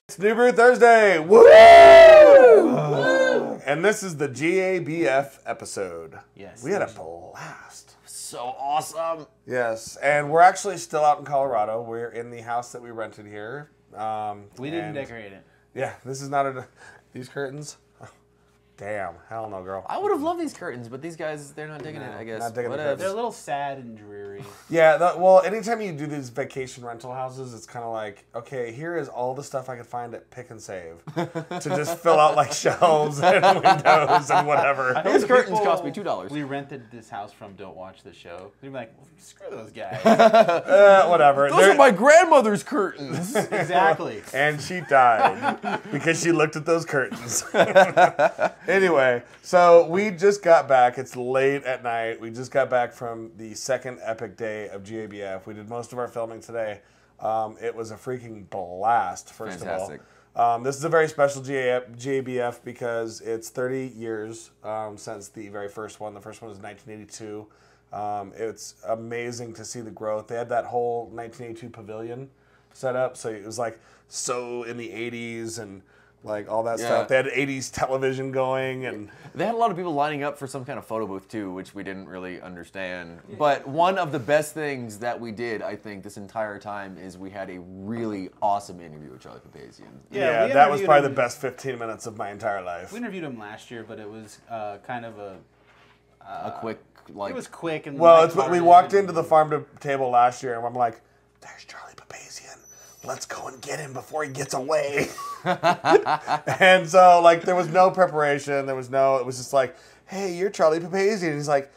It's New Brew Thursday! Woo! Woo! And this is the GABF episode. Yes. We had a blast. So awesome. Yes, and we're actually still out in Colorado. We're in the house that we rented here. We didn't decorate it. Yeah, this is not these curtains. Damn, hell no, girl. I would have loved these curtains, but these guys, they're not digging it, I guess. Not digging the Whatever. curtains. They're a little sad and dreary. Yeah, well, anytime you do these vacation rental houses, it's kind of like, okay, here is all the stuff I could find at Pick and Save to just fill out like shelves and windows and whatever. Those curtains cost me $2. We rented this house from Don't Watch the Show. They'd be like, well, screw those guys. Whatever. Those are my grandmother's curtains. Exactly. And she died because she looked at those curtains. Anyway, so we just got back. It's late at night. We just got back from the second epic day of GABF. We did most of our filming today. It was a freaking blast, first Fantastic. of all. This is a very special GABF because it's 30 years since the very first one. The first one was 1982. It's amazing to see the growth. They had that whole 1982 pavilion set up, so it was like so in the 80s and like all that stuff. They had 80s television going, and they had a lot of people lining up for some kind of photo booth too, which we didn't really understand. But one of the best things that we did, I think, this entire time is we had a really awesome interview with Charlie Papazian. Yeah, that was probably the best 15 minutes of my entire life. We interviewed him last year, but it was kind of a quick, like... It was quick and... Well, it's what we walked into the farm to table last year, and I'm like, there's Charlie Papazian. Let's go and get him before he gets away. And so, like, there was no preparation. It was just like, hey, you're Charlie Papazian. And he's like,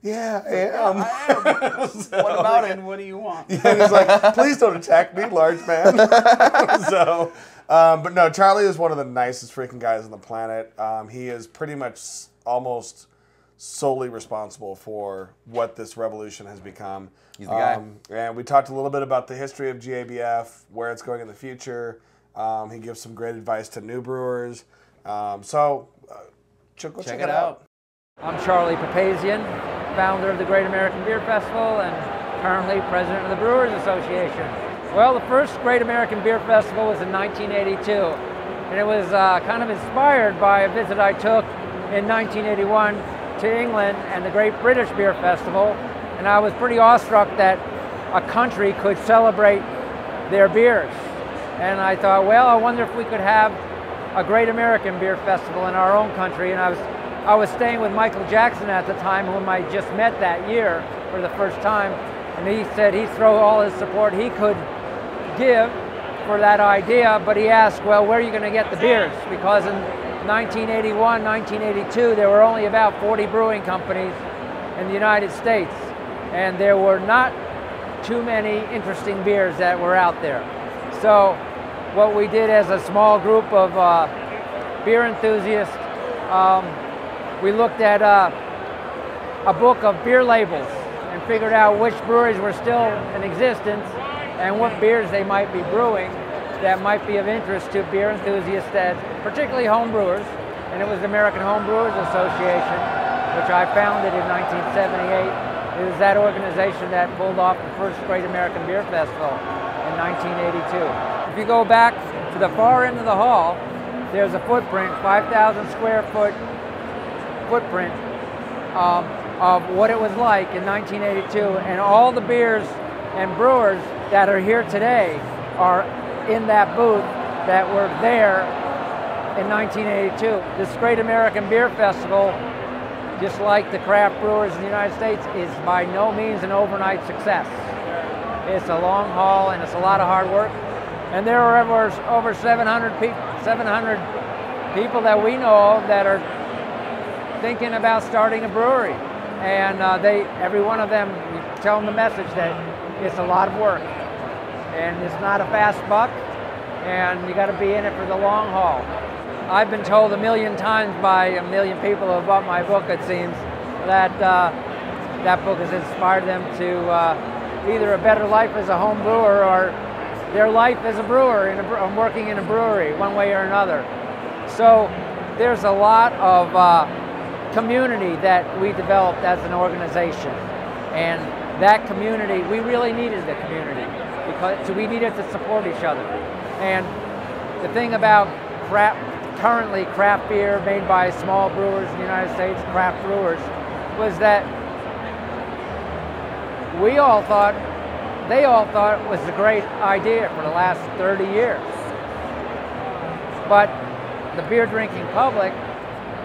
yeah, I am. Yeah, I am. So, what about it? And what do you want? Yeah, and he's like, please don't attack me, large man. So, but no, Charlie is one of the nicest freaking guys on the planet. He is pretty much almost solely responsible for what this revolution has become. He's the guy. And we talked a little bit about the history of GABF, where it's going in the future. He gives some great advice to new brewers. Go check it out. I'm Charlie Papazian, founder of the Great American Beer Festival and currently president of the Brewers Association. Well, the first Great American Beer Festival was in 1982, and it was kind of inspired by a visit I took in 1981 to England and the Great British Beer Festival, and I was pretty awestruck that a country could celebrate their beers. And I thought, well, I wonder if we could have a Great American Beer Festival in our own country. And I was staying with Michael Jackson at the time, whom I just met that year for the first time, and he said he'd throw all his support he could give for that idea, but he asked, well, where are you going to get the beers? Because in 1981, 1982, there were only about 40 brewing companies in the United States, and there were not too many interesting beers that were out there. So what we did as a small group of beer enthusiasts, we looked at a book of beer labels and figured out which breweries were still in existence and what beers they might be brewing that might be of interest to beer enthusiasts, particularly home brewers. And it was the American Home Brewers Association, which I founded in 1978. It was that organization that pulled off the first Great American Beer Festival in 1982. If you go back to the far end of the hall, there's a footprint, 5,000 square foot footprint of what it was like in 1982, and all the beers and brewers that are here today are in that booth that were there in 1982. This Great American Beer Festival, just like the craft brewers in the United States, is by no means an overnight success. It's a long haul and it's a lot of hard work. And there are over 700 people that we know of that are thinking about starting a brewery. And every one of them, we tell them the message that it's a lot of work. And it's not a fast buck, and you got to be in it for the long haul. I've been told 1,000,000 times by 1,000,000 people who have bought my book, it seems, that that book has inspired them to either a better life as a home brewer or their life as a brewer, working in a brewery, one way or another. So there's a lot of community that we developed as an organization. And that community, we really needed the community because we needed to support each other. And the thing about currently craft beer made by small brewers in the United States, craft brewers, was that they all thought it was a great idea for the last 30 years. But the beer drinking public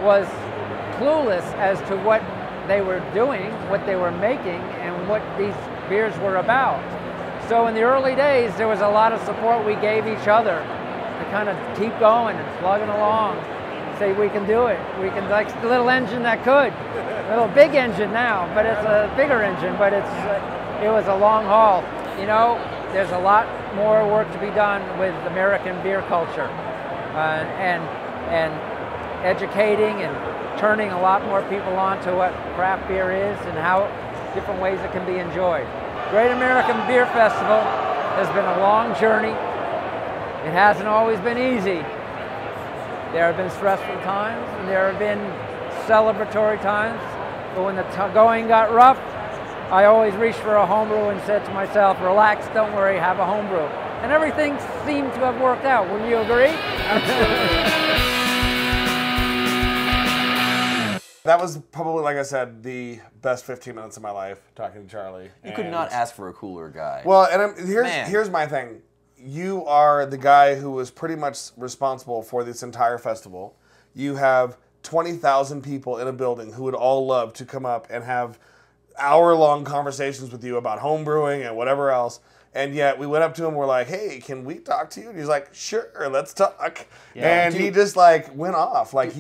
was clueless as to what they were doing, what they were making, and what these beers were about. So in the early days, there was a lot of support we gave each other to kind of keep going and plugging along. Say, we can do it. We can, like the little engine that could. A little big engine now, but it's a bigger engine, but it was a long haul. You know, there's a lot more work to be done with American beer culture and educating and turning a lot more people on to what craft beer is and how different ways it can be enjoyed. Great American Beer Festival has been a long journey. It hasn't always been easy. There have been stressful times and there have been celebratory times, but when the going got rough, I always reached for a homebrew and said to myself, relax, don't worry, have a homebrew. And everything seemed to have worked out. Wouldn't you agree? That was probably, like I said, the best 15 minutes of my life talking to Charlie. You could not ask for a cooler guy. Well, and here's my thing. You are the guy who was pretty much responsible for this entire festival. You have 20,000 people in a building who would all love to come up and have hour-long conversations with you about home brewing and whatever else. And yet we went up to him, we're like, hey, can we talk to you? And he's like, sure, let's talk. Yeah, and he just like went off. Like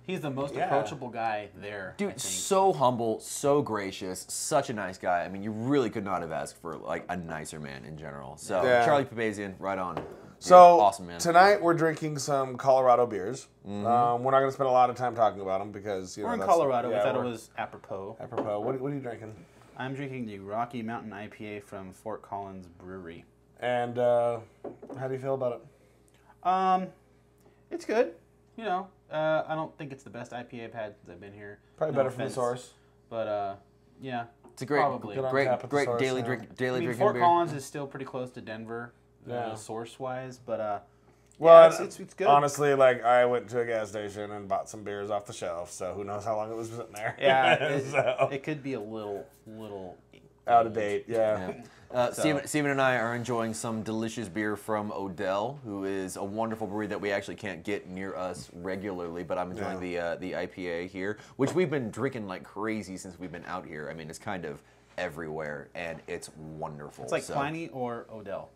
He's the most approachable guy there. Dude, so humble, so gracious, such a nice guy. I mean, you really could not have asked for like a nicer man in general. So Charlie Papazian, right on. So awesome, man. Tonight we're drinking some Colorado beers. We're not going to spend a lot of time talking about them because we're in Colorado. We thought it was apropos. Apropos. What are you drinking? I'm drinking the Rocky Mountain IPA from Fort Collins Brewery. And how do you feel about it? It's good. You know, I don't think it's the best IPA I've had since I've been here. Probably better from the source. But yeah, it's a great daily drinking Fort beer. Collins is still pretty close to Denver, source-wise, but well, it's good. Honestly, like I went to a gas station and bought some beers off the shelf, so who knows how long it was sitting there. Yeah, it could be a little out of date. Yeah. Steven and I are enjoying some delicious beer from Odell, who is a wonderful brewery that we actually can't get near us regularly, but I'm enjoying the IPA here, which we've been drinking like crazy since we've been out here. I mean, it's kind of everywhere, and it's wonderful. It's like Pliny or Odell,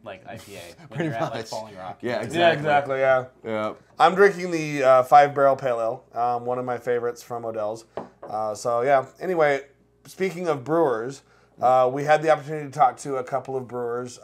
like IPA, when Pretty you're much. at like Falling Rock. Yeah, exactly. Yeah, exactly, yeah. I'm drinking the 5-barrel pale ale, one of my favorites from Odell's. So, yeah. Anyway, speaking of brewers, we had the opportunity to talk to a couple of brewers.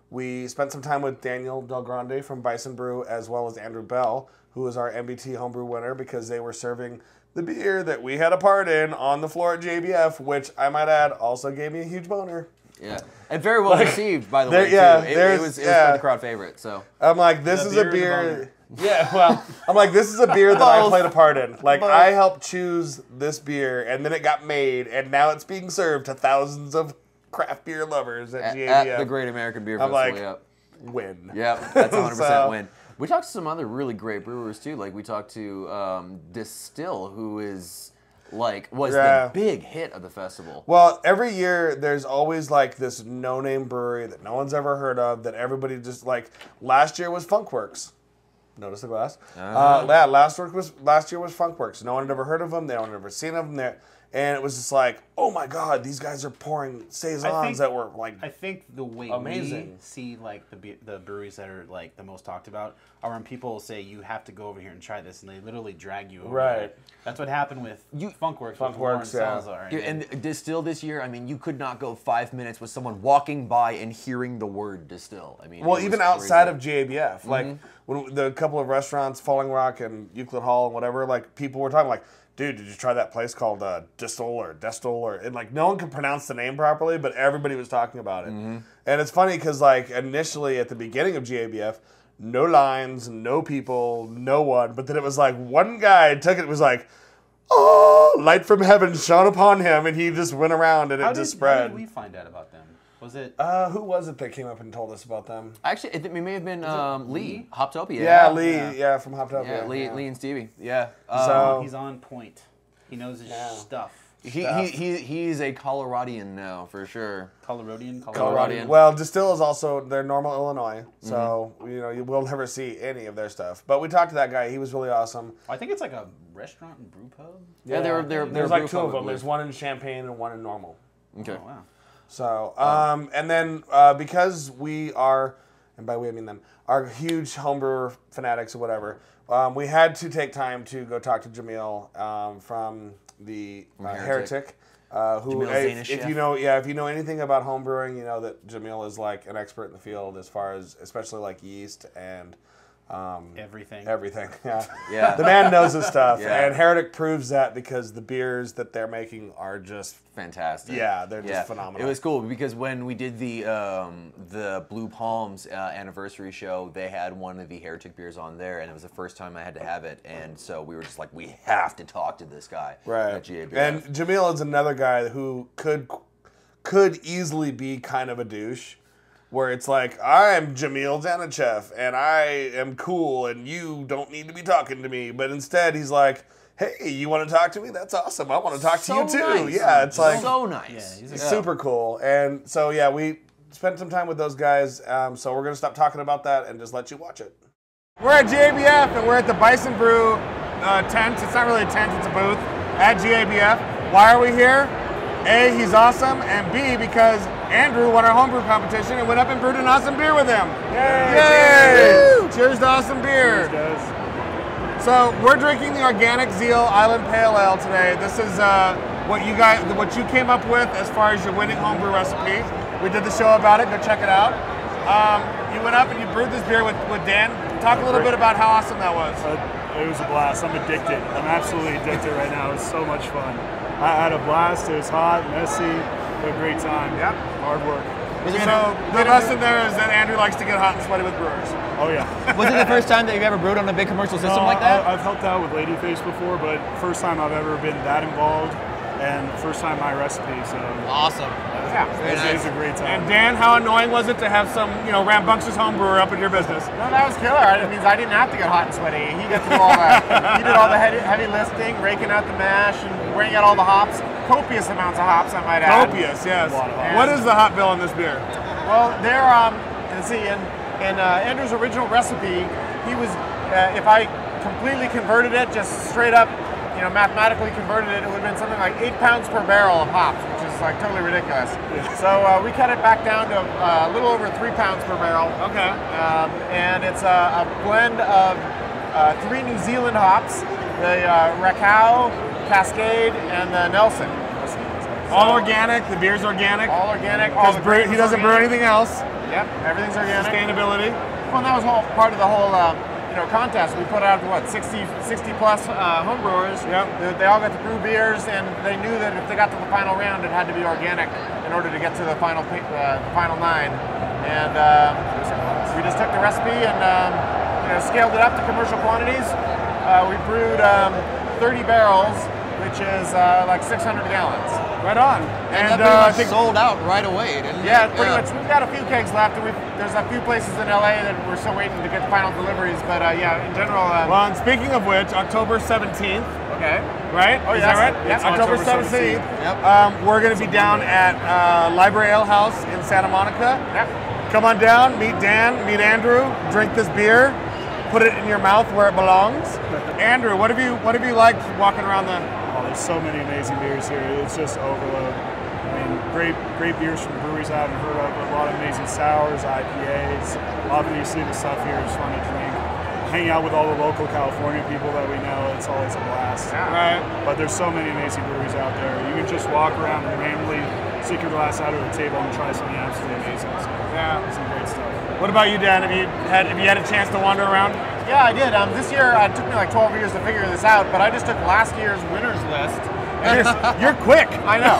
We spent some time with Daniel Del Grande from Bison Brew, as well as Andrew Bell, who is our MBT homebrew winner, because they were serving the beer that we had a part in on the floor at JBF, which I might add also gave me a huge boner. Yeah, and very well received, by the way, too. It was the crowd favorite, so. I'm like, this is a beer. Yeah, well, I'm like, this is a beer that I played a part in. Like, I helped choose this beer, and then it got made, and now it's being served to thousands of craft beer lovers at GABF. At the Great American Beer Festival, I'm like, win. Yeah, that's 100% win. We talked to some other really great brewers, too. Like, we talked to DESTIHL, who is... was the big hit of the festival. Well, every year there's always like this no-name brewery that no one's ever heard of that everybody just like. Last year was Funkworks. Notice the glass. Last year was Funkworks. No one had ever heard of them. No one had ever seen them. And it was just like, oh my God, these guys are pouring saisons that were like I think the way amazing. We see like the breweries that are like the most talked about are when people say you have to go over here and try this, and they literally drag you over. Right. That's what happened with Funkworks, Salazar. Dude, and DESTIHL this year, I mean, you could not go 5 minutes with someone walking by and hearing the word DESTIHL. I mean, well, even outside of GABF, like when the couple of restaurants, Falling Rock and Euclid Hall and whatever, like people were talking like, dude, did you try that place called DESTIHL and like no one could pronounce the name properly, but everybody was talking about it. And it's funny because like initially at the beginning of GABF, no lines, no people, no one, but then it was like one guy took it was like, oh, light from heaven shone upon him, and he just went around and it just spread. How did we find out about them? Was it? Who was it that came up and told us about them? Actually, it may have been Lee, Hoptopia. Yeah, Lee, yeah, from Hoptopia. Yeah, Lee and Stevie. Yeah. So he's on point. He knows his stuff. He's a Coloradian now, for sure. Coloradian? Well, Distill is also, they're Normal, Illinois, so, you know, you will never see any of their stuff. But we talked to that guy. He was really awesome. I think it's like a restaurant and brew pub. Yeah, there's like two of them. There's one in Champaign and one in Normal. Okay. Oh, wow. So, and then because we are, and by we I mean them, are huge homebrewer fanatics or whatever, we had to take time to go talk to Jamil from the Heretic. Who, Jamil Zainasheff. if you know anything about homebrewing, you know that Jamil is like an expert in the field as far as, especially like yeast and everything. Yeah. The man knows his stuff, Yeah. and Heretic proves that because the beers that they're making are just fantastic. Yeah, they're just phenomenal. It was cool because when we did the Blue Palms anniversary show, they had one of the Heretic beers on there, and it was the first time I had to have it, and so we were just like, we have to talk to this guy. Right. At GABF. And Jamil is another guy who could easily be kind of a douche. Where it's like, I'm Jamil Zainasheff, and I am cool, and you don't need to be talking to me. But instead, he's like, hey, you want to talk to me? That's awesome. I want to talk to you too. Nice. Yeah, it's like so nice. Yeah, he's super cool. And so, yeah, we spent some time with those guys. So we're going to stop talking about that and just let you watch it. We're at GABF, and we're at the Bison Brew tent. It's not really a tent, it's a booth at GABF. Why are we here? A, he's awesome, and B, because Andrew won our homebrew competition and went up and brewed an awesome beer with him. Yay! Cheers to awesome beer. Cheers, guys. So we're drinking the organic Zeal Island Pale Ale today. This is what you came up with as far as your winning homebrew recipe. We did the show about it. Go check it out. You went up and you brewed this beer with Dan. Talk a little bit about how awesome that was. It was a blast. I'm addicted. I'm absolutely addicted right now. It was so much fun. I had a blast. It was hot, messy, but a great time. Yep. Hard work. So the lesson there is that Andrew likes to get hot and sweaty with brewers. Oh yeah. Was it the first time that you've ever brewed on a big commercial system like that? I've helped out with Ladyface before, but first time I've ever been that involved, and first time my recipe. So Awesome. Yeah. It was a great time. And Dan, how annoying was it to have some, rambunctious homebrewer up in your business? No, that was killer. It means I didn't have to get hot and sweaty. He got to do all that. He did all the heavy lifting, raking out the mash, and weighing out all the hops. Copious amounts of hops, I might add. Copious, yes. A lot of hops. What is the hop bill in this beer? Well, they're let's see. In Andrew's original recipe, he was if I completely converted it, just straight up, mathematically converted it, it would have been something like 8 pounds per barrel of hops, which is like totally ridiculous. Yeah. So we cut it back down to a little over 3 pounds per barrel. Okay. And it's a blend of 3 New Zealand hops, the Rakau, Cascade, and the Nelson. All organic, the beer's organic. All organic. He doesn't brew anything else. Yep, everything's organic. Sustainability. Well, that was part of the whole contest. We put out 60 plus homebrewers. Yep. They all got to brew beers, and they knew that if they got to the final round, it had to be organic in order to get to the final 9. And we just took the recipe and scaled it up to commercial quantities. We brewed 30 barrels, which is like 600 gallons. Right on. And I think sold out right away, didn't it? Yeah, pretty much. We've got a few kegs left, and there's a few places in LA that we're still waiting to get final deliveries. But in general. Well, and speaking of which, October 17th. Okay. Right? Oh, is that right? Yes. October 17th. Yep. We're going to be down at Library Ale House in Santa Monica. Yep. Come on down, meet Dan, meet Andrew, drink this beer, put it in your mouth where it belongs. Andrew, what have you liked walking around the? Oh, there's so many amazing beers here. It's just overload. I mean, great beers from breweries I haven't heard of. A lot of amazing sours, IPAs. Obviously, the stuff here is fun to drink. Hang out with all the local California people that we know. It's always a blast. Yeah. Right. But there's so many amazing breweries out there. You can just walk around and randomly stick your glass out of the table and try something absolutely amazing. So, Yeah. some great stuff. What about you, Dan? Have you had a chance to wander around? Yeah, I did. This year, it took me like 12 years to figure this out, but I just took last year's winners list. You're quick. I know.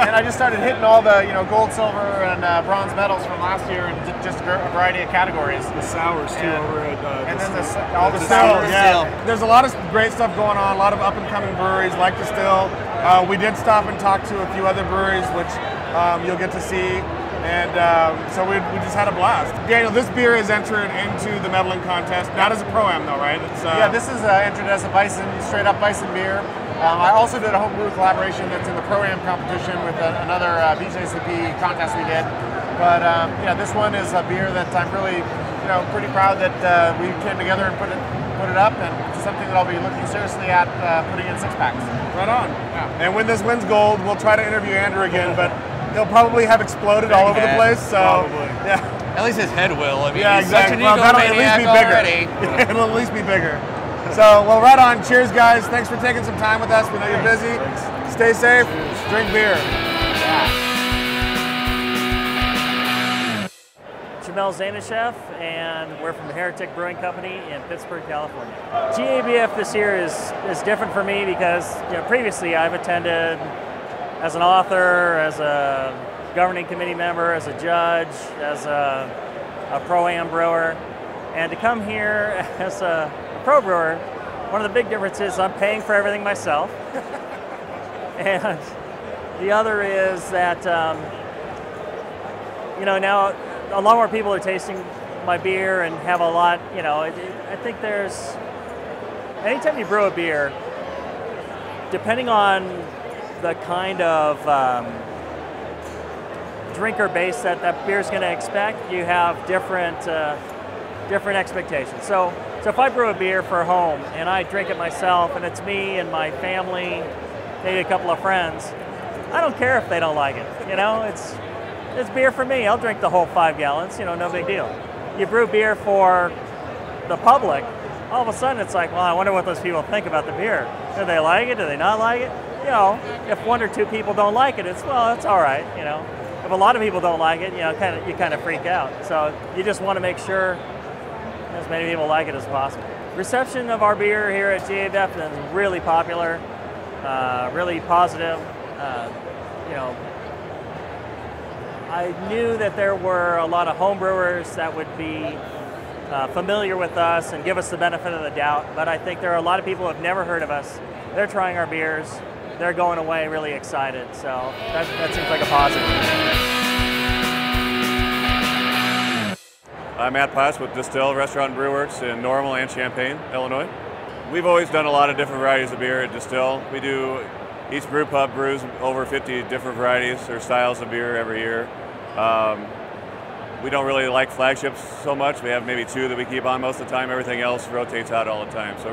And I just started hitting all the gold, silver, and bronze medals from last year in just a variety of categories. The sours too over at and then Distill. all the Distill, sours. yeah. There's a lot of great stuff going on. A lot of up and coming breweries like Distill. We did stop and talk to a few other breweries, which you'll get to see And so we just had a blast. Daniel, this beer is entered into the medaling contest, not as a Pro-Am though, right? It's, yeah, this is entered as a Bison, straight up Bison beer. I also did a homebrew collaboration that's in the Pro-Am competition with another BJCP contest we did. But yeah, this one is a beer that I'm really, pretty proud that we came together and put it up, and something that I'll be looking seriously at putting in 6-packs. Right on. Yeah. And when this wins gold, we'll try to interview Andrew again, but he'll probably have exploded all over the place. So Probably. yeah. At least his head will. I mean, Yeah, he's such exactly. an Well, that'll at least egomaniac be bigger. already. It'll at least be bigger. So, well, right on. Cheers, guys. Thanks for taking some time with us. We know you're busy. Thanks. Stay safe. Drink beer. Jamil Zainasheff, and we're from the Heretic Brewing Company in Pittsburgh, California. GABF this year is different for me because previously I've attended as an author, as a governing committee member, as a judge, as a Pro-Am brewer, and to come here as a pro brewer, one of the big differences is I'm paying for everything myself, and the other is that now a lot more people are tasting my beer and have a lot, I think anytime you brew a beer, depending on the kind of drinker base that beer's going to expect, you have different expectations. So if I brew a beer for home and I drink it myself and it's me and my family, maybe a couple of friends, I don't care if they don't like it. It's beer for me. I'll drink the whole 5 gallons, no big deal. You brew beer for the public, all of a sudden it's like, well, I wonder what those people think about the beer. Do they like it? Do they not like it? If 1 or 2 people don't like it, it's all right, If a lot of people don't like it, you kind of freak out. So you just want to make sure as many people like it as possible. Reception of our beer here at GABF is really popular, really positive. I knew that there were a lot of home brewers that would be familiar with us and give us the benefit of the doubt, but I think there are a lot of people who have never heard of us. They're trying our beers. They're going away really excited, so that seems like a positive. I'm Matt Potts with DESTIHL Restaurant and Brew Works in Normal and Champaign, Illinois. We've always done a lot of different varieties of beer at DESTIHL. We do, each brew pub brews over 50 different varieties or styles of beer every year. We don't really like flagships so much. We have maybe 2 that we keep on most of the time. Everything else rotates out all the time. So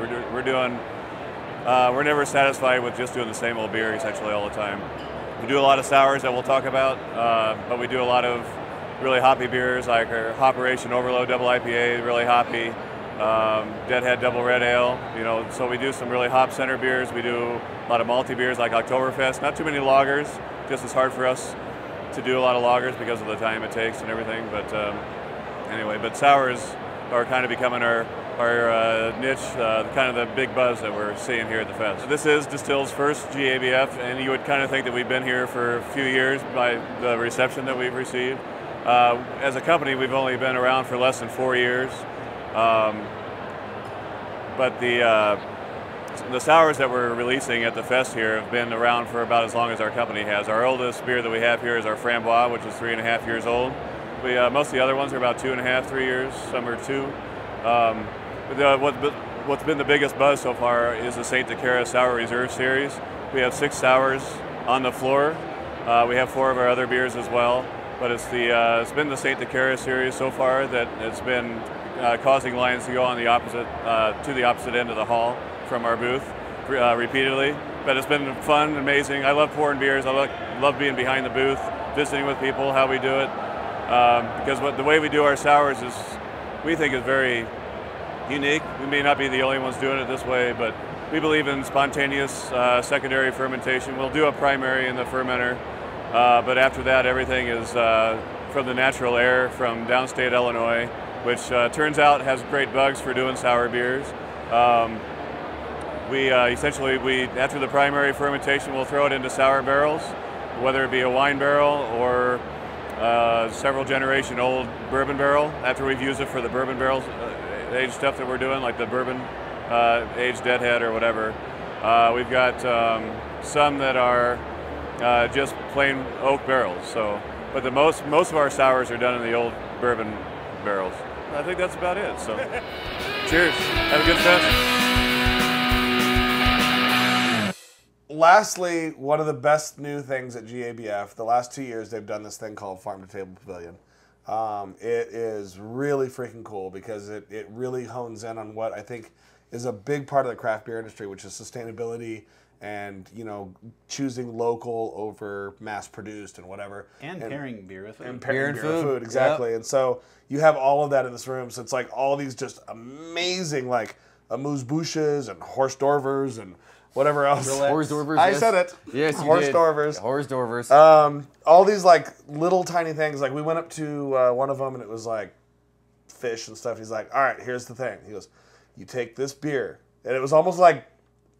we're never satisfied with just doing the same old beer essentially all the time. We do a lot of sours that we'll talk about, but we do a lot of really hoppy beers like our Operation Overload Double IPA, really hoppy, Deadhead Double Red Ale. So we do some really hop-centered beers. We do a lot of malty beers like Oktoberfest. Not too many lagers. Just as hard for us to do a lot of lagers because of the time it takes and everything. But anyway, but sours are kind of becoming our niche, kind of the big buzz that we're seeing here at the fest. This is DESTIHL's first GABF, and you would kind of think that we've been here for a few years by the reception that we've received. As a company, we've only been around for less than 4 years, but the sours that we're releasing at the fest here have been around for about as long as our company has. Our oldest beer that we have here is our Framboise, which is 3.5 years old. Most of the other ones are about 2.5, 3 years, some are 2. What's been the biggest buzz so far is the St. Decara Sour Reserve Series. We have 6 sours on the floor. We have 4 of our other beers as well, but it's been the St. Decara series so far that it's been causing lines to go on the opposite end of the hall from our booth repeatedly. But it's been fun, amazing. I love pouring beers. I love being behind the booth, visiting with people, how we do it, because the way we do our sours is, we think, is very unique. We may not be the only ones doing it this way, but we believe in spontaneous secondary fermentation. We'll do a primary in the fermenter, but after that, everything is from the natural air from downstate Illinois, which turns out has great bugs for doing sour beers. After the primary fermentation, we'll throw it into sour barrels, whether it be a wine barrel or several generation old bourbon barrel. After we've used it for the bourbon barrels, aged stuff that we're doing, like the bourbon aged Deadhead or whatever. We've got some that are just plain oak barrels. So But the most of our sours are done in the old bourbon barrels. I think that's about it. So, cheers. Have a good fest. Lastly, one of the best new things at GABF, the last 2 years they've done this thing called Farm to Table Pavilion. It is really freaking cool because it really hones in on what I think is a big part of the craft beer industry, which is sustainability and, you know, choosing local over mass produced and whatever. And pairing beer with food. And pairing beer and food, exactly. Yep. And so you have all of that in this room. So it's like all these just amazing, like amuse-bouches and Horst-Dorvers and whatever else. Horst-Dorvers. I said it. Yes, you Horst-Dorvers. did. Horst-Dorvers. All these like little tiny things. Like we went up to one of them and it was like fish and stuff. He's like, all right, here's the thing. He goes, you take this beer. And it was almost like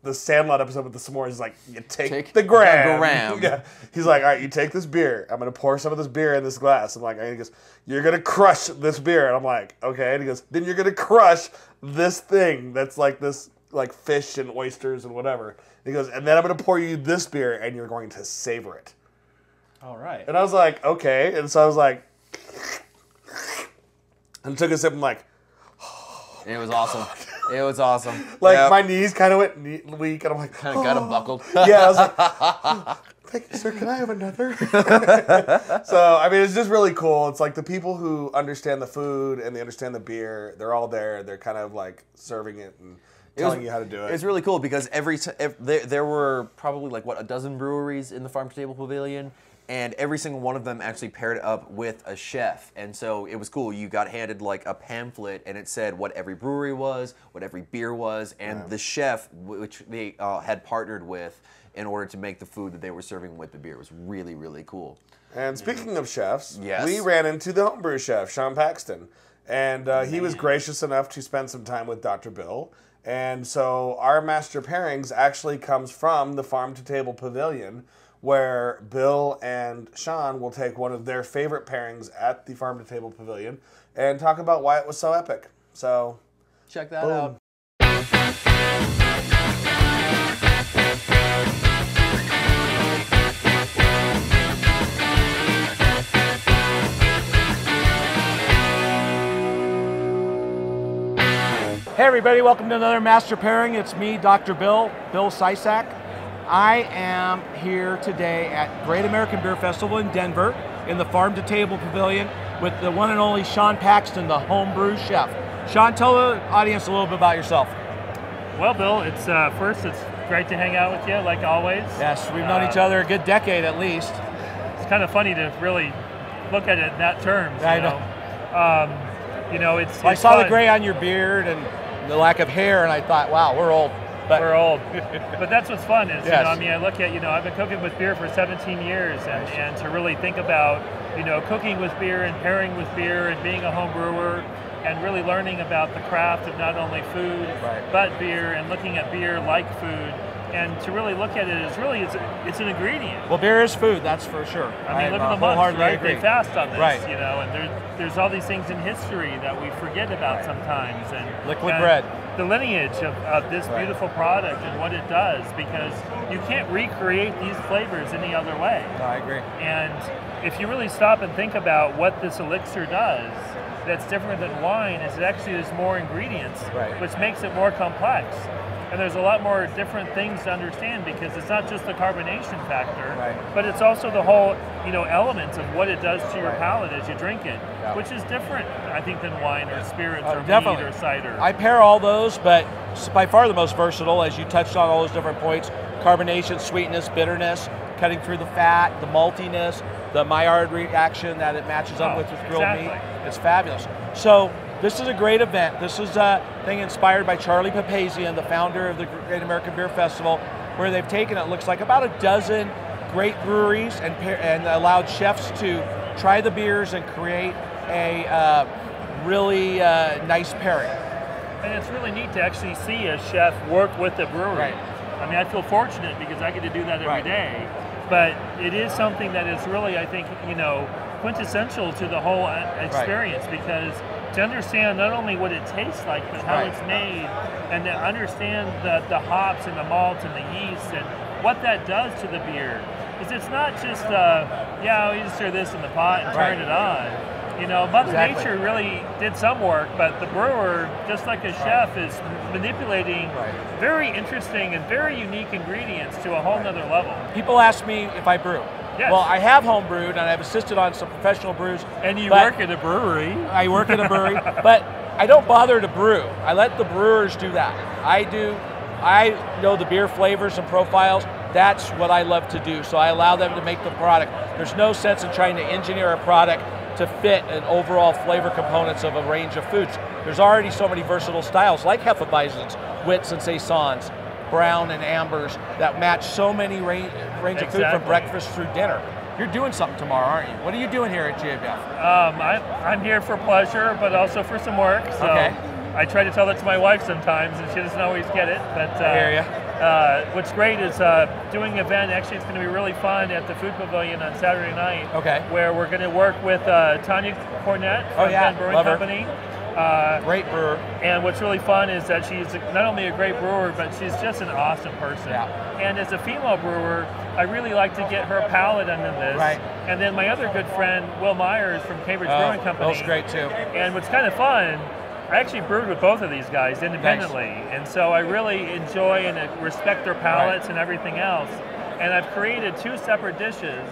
the Sandlot episode with the s'mores. He's like, you take the gram. Yeah. He's like, all right, you take this beer. I'm going to pour some of this beer in this glass. I'm like, and he goes, you're going to crush this beer. And I'm like, okay. And he goes, then you're going to crush this thing that's like this, like fish and oysters and whatever. And he goes, and then I'm going to pour you this beer and you're going to savor it. All right. And I was like, okay. And so I was like, and took a sip. I'm like, it was awesome. It was awesome. Like my knees kind of went weak, and I'm like, kind of got them buckled. Yeah, I was like, thank you, sir. Can I have another? So I mean, it's just really cool. It's like the people who understand the food and they understand the beer. They're all there. They're kind of like serving it and telling you how to do it. It's really cool because there were probably like a dozen breweries in the Farm to Table Pavilion. And every single one of them actually paired up with a chef. And so it was cool. You got handed like a pamphlet and it said what every brewery was, what every beer was, and the chef, which they had partnered with in order to make the food that they were serving with the beer. It was really, really cool. And speaking of chefs, yes, we ran into the Homebrew Chef, Sean Paxton. And he was gracious enough to spend some time with Dr. Bill. And so our Master Pairings actually comes from the Farm to Table Pavilion, where Bill and Sean will take one of their favorite pairings at the Farm to Table Pavilion and talk about why it was so epic. So, check that out. Hey everybody, welcome to another Master Pairing. It's me, Dr. Bill Sysak. I am here today at Great American Beer Festival in Denver in the Farm to Table Pavilion with the one and only Sean Paxton, the Homebrew Chef. Sean, tell the audience a little bit about yourself. Well, Bill, it's great to hang out with you, like always. Yes, we've known each other a good decade at least. It's kind of funny to really look at it in that terms. I know. It's I saw fun. the gray on your beard and the lack of hair, and I thought, wow, we're old. But we're old. But that's what's fun is, yes. I look at, I've been cooking with beer for 17 years and to really think about, cooking with beer and pairing with beer and being a home brewer and really learning about the craft of not only food, but beer and looking at beer like food and to really look at it as really, it's an ingredient. Well, beer is food, that's for sure. I mean, look at the months, right? Agree. They fast on this, right. And there's all these things in history that we forget about sometimes. And liquid bread. The lineage of this beautiful product and what it does, because you can't recreate these flavors any other way. No, I agree. And if you really stop and think about what this elixir does, that's different than wine, is it actually there's more ingredients, which makes it more complex. And there's a lot more different things to understand because it's not just the carbonation factor, but it's also the whole, elements of what it does to your palate as you drink it, which is different, I think, than wine or spirits or mead or cider. I pair all those, but it's by far the most versatile, as you touched on all those different points. Carbonation, sweetness, bitterness, cutting through the fat, the maltiness, the Maillard reaction that it matches up with grilled meat. It's fabulous. So this is a great event. This is a thing inspired by Charlie Papazian, the founder of the Great American Beer Festival, where they've taken, it looks like, about a dozen great breweries and allowed chefs to try the beers and create a really nice pairing. And it's really neat to actually see a chef work with the brewery. I mean, I feel fortunate because I get to do that every day. But it is something that is really, I think, quintessential to the whole experience because to understand not only what it tastes like, but how it's made, and to understand the hops and the malts and the yeast and what that does to the beer. is it's not just, yeah, we just throw this in the pot and turn it on. You know, Mother Nature really did some work, but the brewer, just like a chef, is manipulating very interesting and very unique ingredients to a whole nother level. People ask me if I brew. Yes. Well, I have home brewed and I've assisted on some professional brews. And you work at a brewery. I work at a brewery, but I don't bother to brew. I let the brewers do that. I know the beer flavors and profiles. That's what I love to do. So I allow them to make the product. There's no sense in trying to engineer a product to fit an overall flavor components of a range of foods. There's already so many versatile styles like Hefeweizens, Wits and Saisons, brown and ambers that match so many range of food from breakfast through dinner. You're doing something tomorrow, aren't you? What are you doing here at GABF? I'm here for pleasure, but also for some work. So I try to tell that to my wife sometimes, and she doesn't always get it. But I hear you. What's great is doing an event. Actually, it's going to be really fun at the Food Pavilion on Saturday night. Where we're going to work with Tanya Cornett from Ben Brewing Company. Great brewer. And what's really fun is that she's not only a great brewer, but she's just an awesome person. And as a female brewer, I really like to get her palate into this. And then my other good friend, Will Myers from Cambridge Brewing Company. Will's great too. And what's kind of fun, I actually brewed with both of these guys independently. And so I really enjoy and respect their palates and everything else. And I've created 2 separate dishes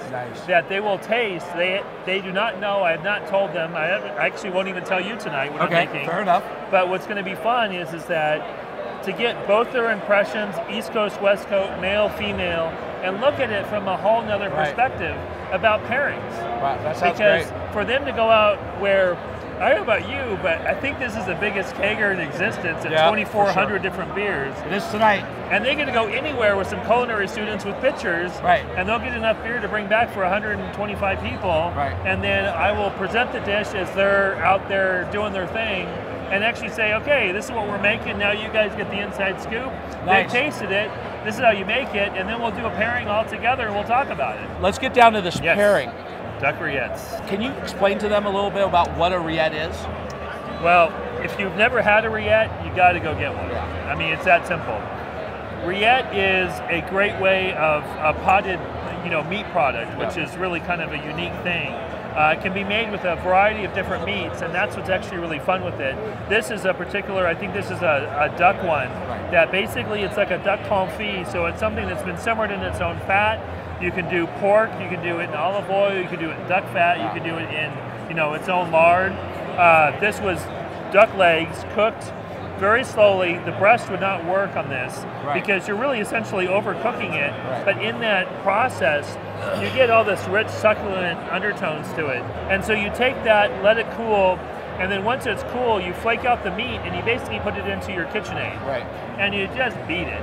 that they will taste. They do not know. I have not told them. I actually won't even tell you tonight what I'm making. Fair enough. But what's going to be fun is that to get both their impressions, East Coast, West Coast, male, female, and look at it from a whole nother perspective about pairings. That sounds because for them to go out where, I don't know about you, but I think this is the biggest kegger in existence at 2,400 different beers. It is tonight. And they're going to go anywhere with some culinary students with pitchers, and they'll get enough beer to bring back for 125 people. And then I will present the dish as they're out there doing their thing, and actually say, okay, this is what we're making. Now you guys get the inside scoop. They tasted it. This is how you make it, and then we'll do a pairing all together, and we'll talk about it. Let's get down to this pairing. Duck rillettes. Can you explain to them a little bit about what a rillette is? Well, if you've never had a rillette, you got to go get one. I mean, it's that simple. Rillette is a great way of a potted, meat product, which is really kind of a unique thing. It can be made with a variety of different meats, and that's what's actually really fun with it. This is a particular, I think this is a duck one, that basically it's like a duck confit, so it's something that's been simmered in its own fat. You can do pork, you can do it in olive oil, you can do it in duck fat, you can do it in, its own lard. This was duck legs cooked very slowly. The breast would not work on this because you're really essentially overcooking it. But in that process, you get all this rich, succulent undertones to it. And so you take that, let it cool, and then once it's cool, you flake out the meat and you basically put it into your KitchenAid. And you just beat it.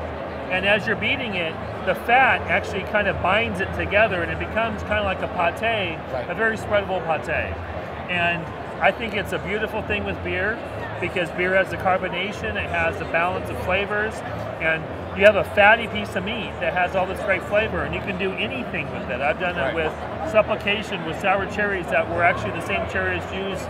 And as you're beating it, the fat actually kind of binds it together and it becomes kind of like a pate, a very spreadable pate. And I think it's a beautiful thing with beer because beer has the carbonation, it has the balance of flavors, and you have a fatty piece of meat that has all this great flavor, and you can do anything with it. I've done it with supplication with sour cherries that were actually the same cherries used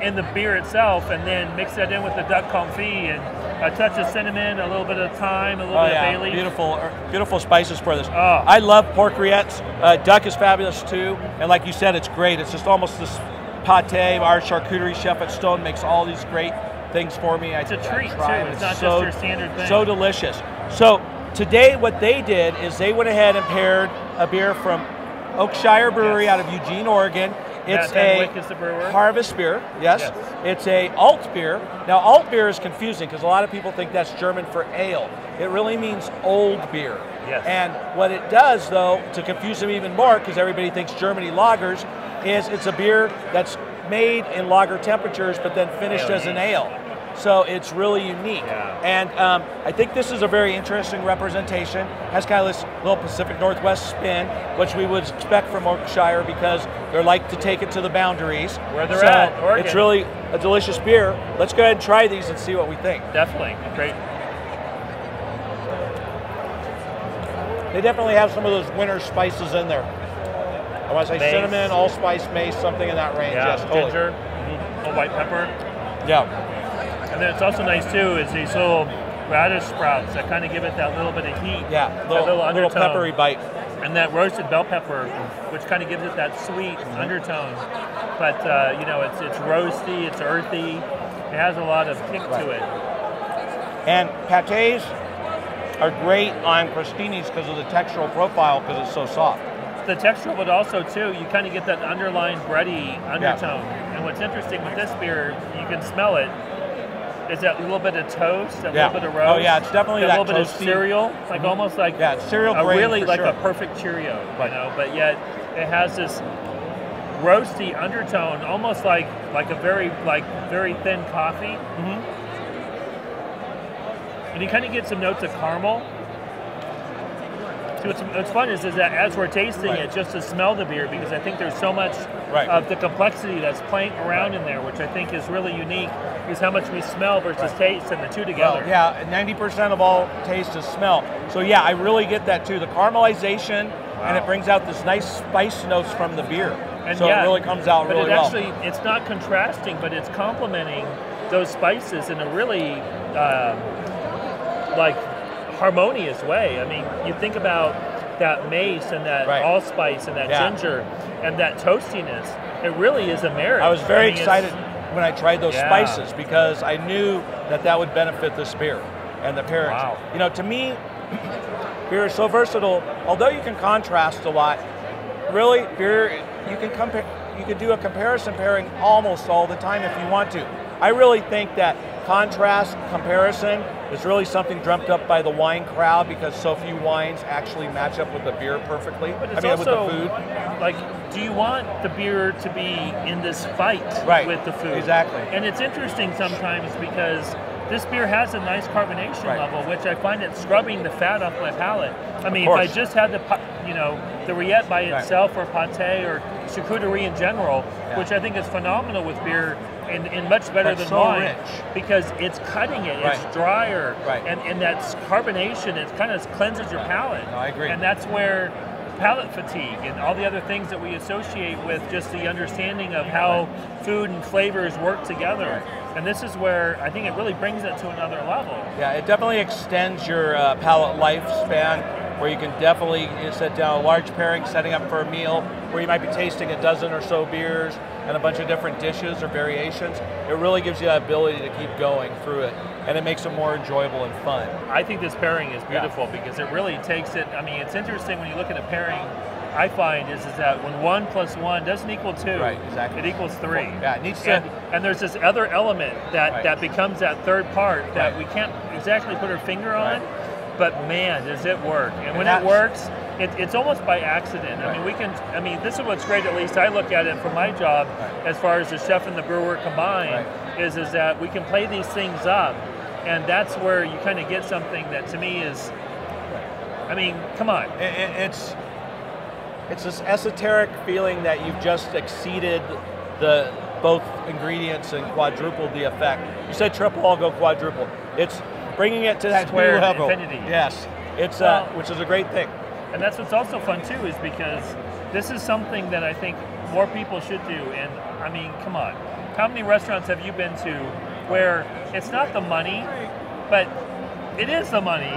in the beer itself, and then mix that in with the duck confit and a touch of cinnamon, a little bit of thyme, a little bit of bay leaf. Beautiful spices for this. I love pork rillettes. Duck is fabulous too, and like you said, it's great. It's just almost this pate. Our charcuterie chef at Stone makes all these great things for me. It's a treat too. It's not just your standard thing. So delicious. So today, what they did is they went ahead and paired a beer from Oakshire Brewery out of Eugene, Oregon. It's a harvest beer, It's a alt beer. Now, alt beer is confusing because a lot of people think that's German for ale. It really means old beer. And what it does, though, to confuse them even more, because everybody thinks Germany lagers, is it's a beer that's made in lager temperatures but then finished as an ale. So it's really unique. And I think this is a very interesting representation. Has kind of this little Pacific Northwest spin, which we would expect from Oakshire because they like to take it to the boundaries. Where they're at, Oregon. It's really a delicious beer. Let's go ahead and try these and see what we think. Definitely. Great. They definitely have some of those winter spices in there. I want to say cinnamon, allspice, mace, something in that range. Yeah, ginger, a white pepper. And then it's also nice too is these little radish sprouts that kind of give it that little bit of heat. Little peppery bite. and that roasted bell pepper, which kind of gives it that sweet undertone. But you know, it's roasty, it's earthy. It has a lot of kick to it. And pâtés are great on crostinis because of the textural profile, because it's so soft. The texture, but also too, you kind of get that underlying bready undertone. And what's interesting with this beer, you can smell it, is that little bit of toast, a little bit of roast. Oh yeah, it's definitely that little bit of cereal, like almost like cereal grain, really like sure. a perfect Cheerio, you know. But yet it has this roasty undertone, almost like a very thin coffee. And you kind of get some notes of caramel. So what's fun is that as we're tasting it, just to smell the beer, because I think there's so much of the complexity that's playing around in there, which I think is really unique, is how much we smell versus taste, and the two together. Well, yeah, 90% of all taste is smell. So yeah, I really get that too. The caramelization, and it brings out this nice spice notes from the beer. And so it really comes out really well. But it's not contrasting, but it's complementing those spices in a really like harmonious way. I mean, you think about that mace and that allspice and that ginger and that toastiness. It really is a marriage. I was very excited when I tried those spices, because I knew that would benefit this beer and the pairings. Wow. You know, to me, beer is so versatile. Although you can contrast a lot, really, beer, you can do a comparison pairing almost all the time if you want to. I really think that contrast comparison is really something dreamt up by the wine crowd, because so few wines actually match up with the beer perfectly. But it's with the food. Like, do you want the beer to be in this fight with the food? Exactly. And it's interesting sometimes because this beer has a nice carbonation level, which I find it scrubbing the fat off my palate. I mean, if I just had the rillette by itself, or pâté, or charcuterie in general, which I think is phenomenal with beer, and much better than wine, rich. Because it's cutting it, it's drier, and that carbonation, it kind of cleanses your palate. No, I agree. And that's where palate fatigue and all the other things that we associate with just the understanding of how food and flavors work together. And this is where I think it really brings it to another level. Yeah, it definitely extends your palate lifespan, where you can definitely sit down a large pairing, setting up for a meal, where you might be tasting a dozen or so beers and a bunch of different dishes or variations. It really gives you the ability to keep going through it, and it makes it more enjoyable and fun. I think this pairing is beautiful because it really takes it. I mean, it's interesting when you look at a pairing, I find is that when 1 + 1 doesn't equal 2, it equals 3. Yeah, it needs to. And there's this other element that becomes that third part that we can't exactly put our finger on, but man, does it work. And when it works, it's almost by accident. I mean, this is what's great, at least I look at it from my job, as far as the chef and the brewer combined, is that we can play these things up, and that's where you kind of get something that to me is, I mean, come on. It's this esoteric feeling that you've just exceeded both ingredients and quadrupled the effect. You said triple, I'll go quadruple. It's bringing it to that new level. Infinity. Yes, it's which is a great thing. And that's what's also fun too, is because this is something that I think more people should do. And I mean, come on, how many restaurants have you been to where it's not the money, but it is the money,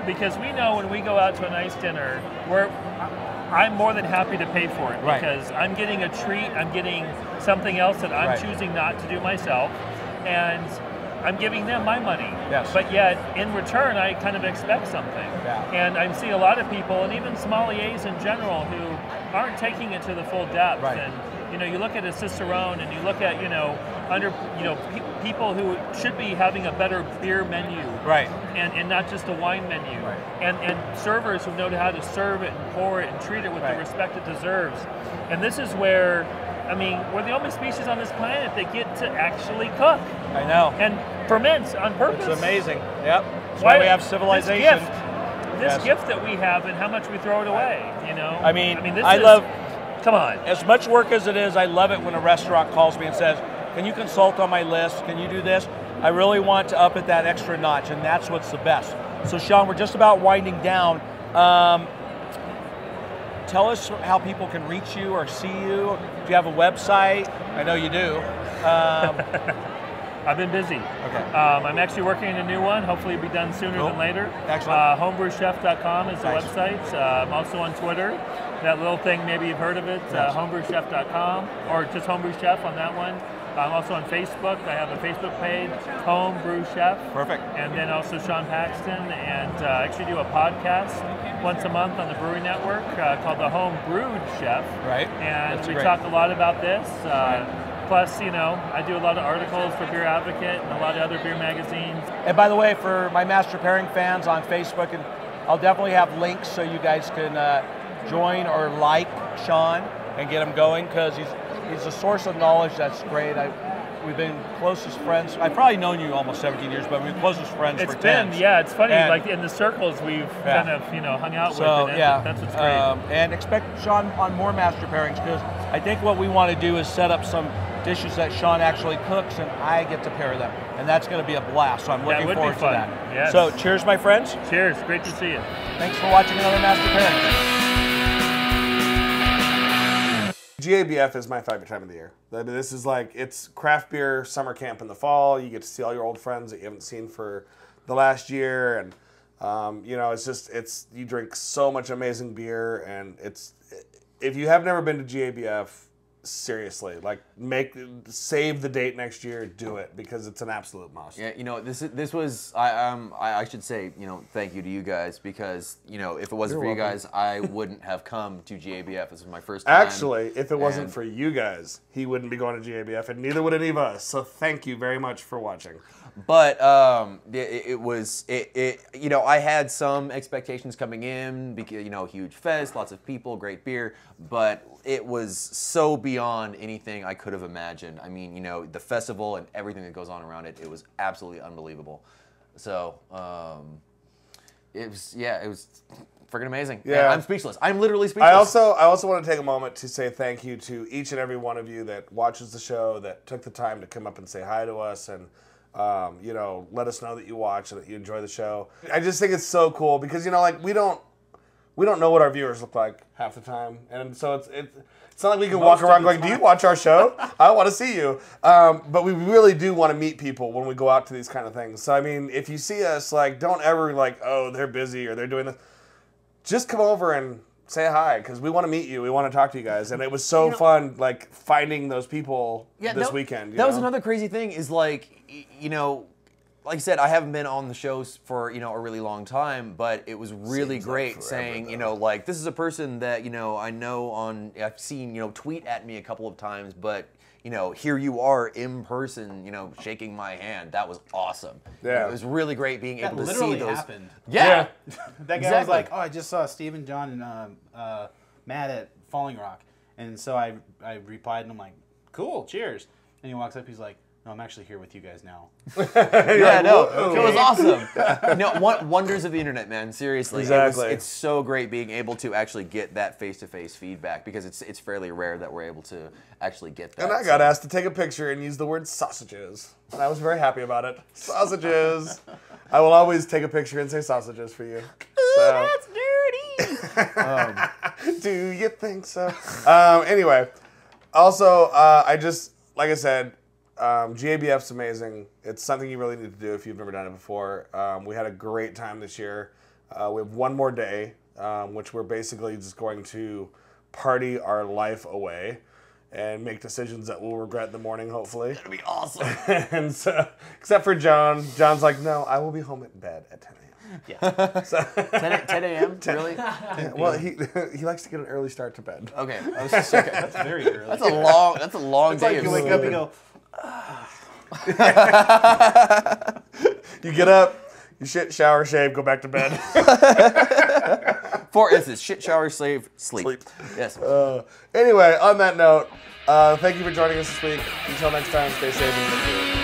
because we know when we go out to a nice dinner, I'm more than happy to pay for it, because I'm getting a treat, I'm getting something else that I'm choosing not to do myself, and I'm giving them my money. Yes. But yet, in return, I kind of expect something. And I see a lot of people, and even sommeliers in general, who aren't taking it to the full depth. And you look at a Cicerone, and you look at people who should be having a better beer menu, and not just a wine menu, and servers who know how to serve it and pour it and treat it with the respect it deserves. And this is where, I mean, we're the only species on this planet that get to actually cook. I know. And ferment on purpose. It's amazing. Yep. That's why we have civilization. This gift that we have, and how much we throw it away. I mean, I love. Come on. As much work as it is, I love it when a restaurant calls me and says, "Can you consult on my list? Can you do this?" I really want to up it that extra notch, and that's what's the best. So, Sean, we're just about winding down. Tell us how people can reach you or see you. Do you have a website? I know you do. I've been busy. Okay. I'm actually working on a new one. Hopefully it'll be done sooner than later. Excellent. Homebrewchef.com is the website. I'm also on Twitter. That little thing, maybe you've heard of it, homebrewchef.com, or just Homebrew Chef on that one. I'm also on Facebook. I have a Facebook page, Homebrew Chef. Perfect. And then also Sean Paxton, and I actually do a podcast once a month on the Brewery Network called the Homebrew Chef. Right. And we talk a lot about this. Plus, you know, I do a lot of articles for Beer Advocate and a lot of other beer magazines. And by the way, for my Master Pairing fans on Facebook, and I'll definitely have links so you guys can join or like Sean and get him going, because he's a source of knowledge that's great. We've been closest friends. I've probably known you almost 17 years, but we've been closest friends for 10. It's funny, and, like in the circles we've kind of, you know, hung out with. And that's what's great. And expect Sean on more Master Pairings, because I think what we want to do is set up some dishes that Sean actually cooks and I get to pair them. And that's going to be a blast, so I'm looking forward to that. Yes. So cheers, my friends. Cheers, great to see you. Thanks for watching another Master Pairings. GABF is my favorite time of the year. This is like, it's craft beer summer camp in the fall. You get to see all your old friends that you haven't seen for the last year, and you know, it's you drink so much amazing beer, and if you have never been to GABF, seriously, like save the date next year, do it, because it's an absolute must. Yeah, you know, this was I should say, you know, thank you to you guys, because, you know, if it wasn't for you guys, I wouldn't have come to GABF. This is my first time. Actually, if it wasn't for you guys, he wouldn't be going to GABF, and neither would any of us. So thank you very much for watching. But it was you know, I had some expectations coming in, because, you know, huge fest, lots of people, great beer, but it was so beyond anything I could have imagined. I mean, you know, the festival and everything that goes on around it, it was absolutely unbelievable. So it was freaking amazing. Yeah, I'm speechless. I'm literally speechless. I also want to take a moment to say thank you to each and every one of you that watches the show, that took the time to come up and say hi to us, and you know, let us know that you watch and that you enjoy the show. I just think it's so cool, because, you know, like, we don't know what our viewers look like half the time, and so it's not like we can walk around going, "Do you watch our show? I want to see you." But we really do want to meet people when we go out to these kind of things. So I mean, if you see us, like, don't ever like, "Oh, they're busy," or "They're doing this." Just come over and say hi, because we want to meet you. We want to talk to you guys, and it was so fun, like, finding those people this weekend. That was another crazy thing, is like, you know, like I said, I haven't been on the shows for, you know, a really long time, but it was really great saying, you know, like, this is a person that, you know, I know I've seen, you know, tweet at me a couple of times, but, you know, here you are in person, you know, shaking my hand. That was awesome. Yeah. You know, it was really great being able to see those. Happened. Yeah. That guy was like, "Oh, I just saw Stephen, John, and Matt at Falling Rock." And so I replied, and I'm like, "Cool, cheers." And he walks up, he's like, "No, I'm actually here with you guys now." Yeah, no, it was awesome. No, wonders of the internet, man. Seriously, exactly. It's so great being able to actually get that face-to-face feedback, because it's fairly rare that we're able to actually get that. And I got asked to take a picture and use the word sausages, and I was very happy about it. Sausages. I will always take a picture and say sausages for you. So. That's dirty. Do you think so? Anyway, also, like I said, GABF's amazing. It's something you really need to do if you've never done it before. We had a great time this year. We have one more day, which we're basically just going to party our life away and make decisions that we'll regret in the morning, hopefully. That'll be awesome. And so, except for John. John's like, "No, I will be home at bed at 10 a.m. Yeah. So 10 a.m.? Really? Yeah, well, he likes to get an early start to bed. Okay. Okay. That's very early. That's a long it's day. Like you wake up and go, You get up, you shit, shower, shave, go back to bed. For instance, shit, shower, sleep. Yes. Anyway, on that note, thank you for joining us this week. Until next time, stay safe and stay cool.